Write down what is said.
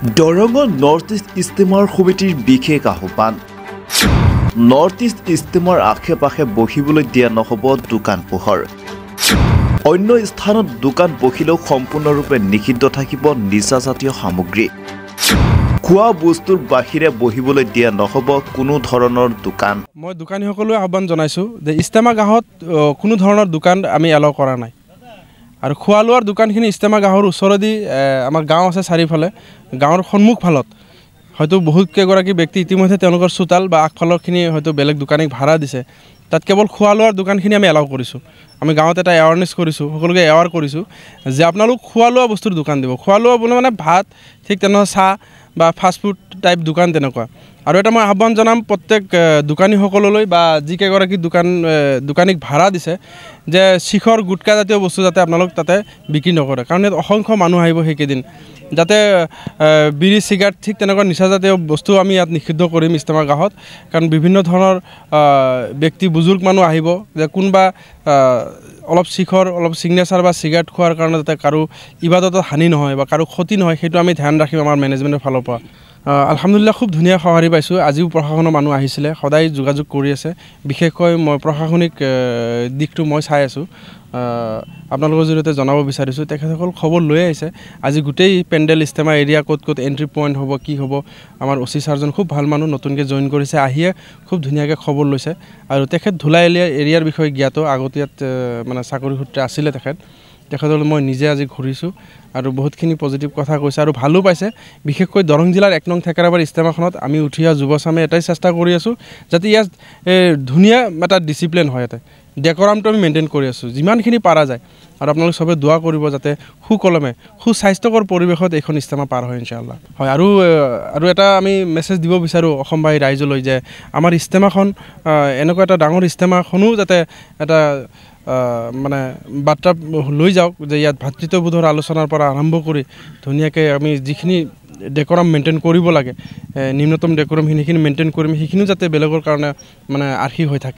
দৰঙত north east ইষ্টেমাৰ সমিতিৰ বিশেষ আহ্বান। নৰ্থ ইষ্ট ইষ্টেমাৰ আশে পাশে বহিবলৈ দিয়া নহ'ব দোকান পোহৰ। অন্য স্থানত দোকান বহিলেও সম্পূৰ্ণৰূপে নিষিদ্ধ থাকিব নিচাজাতীয় সামগ্ৰী। খোৱা বস্তুৰ বাহিৰে বহিবলৈ দিয়া নহ'ব কোনো ধৰণৰ দোকান। মই দোকানীসকললৈ আহ্বান জনাইছোঁ যে ইষ্টেমা গাঁৱত কোনো ধৰণৰ দোকান আমি এলাও কৰা নাই। আৰু খোৱা লোৱাৰ দোকানখিনি ইষ্টেমা গাঁৱৰ ওচৰেদি আমাৰ গাঁও আছে চাৰিওফালে, গাঁৱৰ সন্মুখফালত হয়তো বহুত কেইগৰাকী ব্যক্তি ইতিমধ্যে তেওঁলোকৰ চোতাল বা আগফালৰখিনি হয়তো বেলেগ দোকানীক ভাড়া দিছে। তাত কেৱল খোৱা লোৱাৰ দোকানখিনি আমি এলাও কৰিছোঁ। আমি গাঁৱত এটা এৱাৰনেছ কৰিছোঁ, সকলোকে এৱাৰ কৰিছোঁ যে আপোনালোক খোৱা লোৱা বস্তুৰ দোকান দিব। খোৱা লোৱা বুলি মানে ভাত, ঠিক তেনেকুৱা চাহ বা ফাষ্টফুড টাইপ দোকান তেনেকুৱা। আৰু এটা মই আহ্বান জনাম প্ৰত্যেক দোকানীসকললৈ বা যিকেইগৰাকী দোকানীক ভাড়া দিছে যে শিখৰ গুটকা জাতীয় বস্তু যাতে আপোনালোক তাতে বিক্ৰী নকৰে, কাৰণ ইয়াত অসংখ্য মানুহ আহিব সেইকেইদিন। যাতে বিড়ি চিগাৰেট ঠিক তেনেকুৱা নিচাজাতীয় বস্তু আমি ইয়াত নিষিদ্ধ কৰিম ইষ্টেমা গাঁৱত, কাৰণ বিভিন্ন ধৰণৰ ব্যক্তি বুজুৰ্গ মানুহ আহিব যে কোনোবা অলপ শিখৰ অলপ ছিগনেচাৰ বা চিগাৰেট খোৱাৰ কাৰণে যাতে কাৰো ইবাদতত হানি নহয় বা কাৰো ক্ষতি নহয়, সেইটো আমি ধ্যান ৰাখিম আমাৰ মেনেজমেণ্টৰ ফালৰ পৰা। আলহামদুলিল্লাহ খুব ধুনীয়া সঁহাৰি পাইছোঁ। আজিও প্ৰশাসনৰ মানুহ আহিছিলে, সদায় যোগাযোগ কৰি আছে। বিশেষকৈ মই প্ৰশাসনিক দিশটো মই চাই আছোঁ। আপোনালোকৰ জৰিয়তে জনাব বিচাৰিছোঁ, তেখেতসকল খবৰ লৈ আহিছে। আজি গোটেই পেণ্ডেল ইষ্টেমা এৰিয়া ক'ত ক'ত এণ্ট্ৰি পইণ্ট হ'ব, কি হ'ব, আমাৰ অ' চি ছাৰজন খুব ভাল মানুহ, নতুনকৈ জইন কৰিছে, আহিয়ে খুব ধুনীয়াকৈ খবৰ লৈছে। আৰু তেখেত ধুলাই এৰিয়াৰ বিষয়ে জ্ঞাত, আগতে ইয়াত মানে চাকৰি সূত্ৰে আছিলে তেখেতলৈ মই নিজে আজি ঘূৰিছোঁ আৰু বহুতখিনি পজিটিভ কথা কৈছে আৰু ভালো পাইছে। বিশেষকৈ দৰং জিলাৰ 1 নং থেকেৰাবাৰী ইষ্টেমাখনত আমি উঠি অহা যুৱচামে এটাই চেষ্টা কৰি আছোঁ যাতে ইয়াত ধুনীয়া এটা ডিচিপ্লিন হয়, ইয়াতে ডেকৰামটো আমি মেইনটেইন কৰি আছোঁ যিমানখিনি পাৰা যায়। আৰু আপোনালোক চবে দোৱা কৰিব যাতে সুকলমে সুস্বাস্থ্যকৰ পৰিৱেশত এইখন ইষ্টেমা পাৰ হয় ইনশাআল্লাহ। হয়, আৰু এটা আমি মেছেজ দিব বিচাৰোঁ অসমবাসী ৰাইজলৈ যে আমাৰ ইষ্টেমাখন এনেকুৱা এটা ডাঙৰ ইষ্টেমাখনো যাতে এটা মানে বাৰ্তা লৈ যাওক যে ইয়াত ভাতৃত্ববোধৰ আলোচনাৰ পৰা আৰম্ভ কৰি ধুনীয়াকৈ আমি যিখিনি ডেকৰাম মেইনটেইন কৰিব লাগে, নিম্নতম ডেকৰাম সেইখিনি মেইনটেইন কৰিম, সেইখিনিও যাতে বেলেগৰ কাৰণে মানে আৰ্হি হৈ থাকে।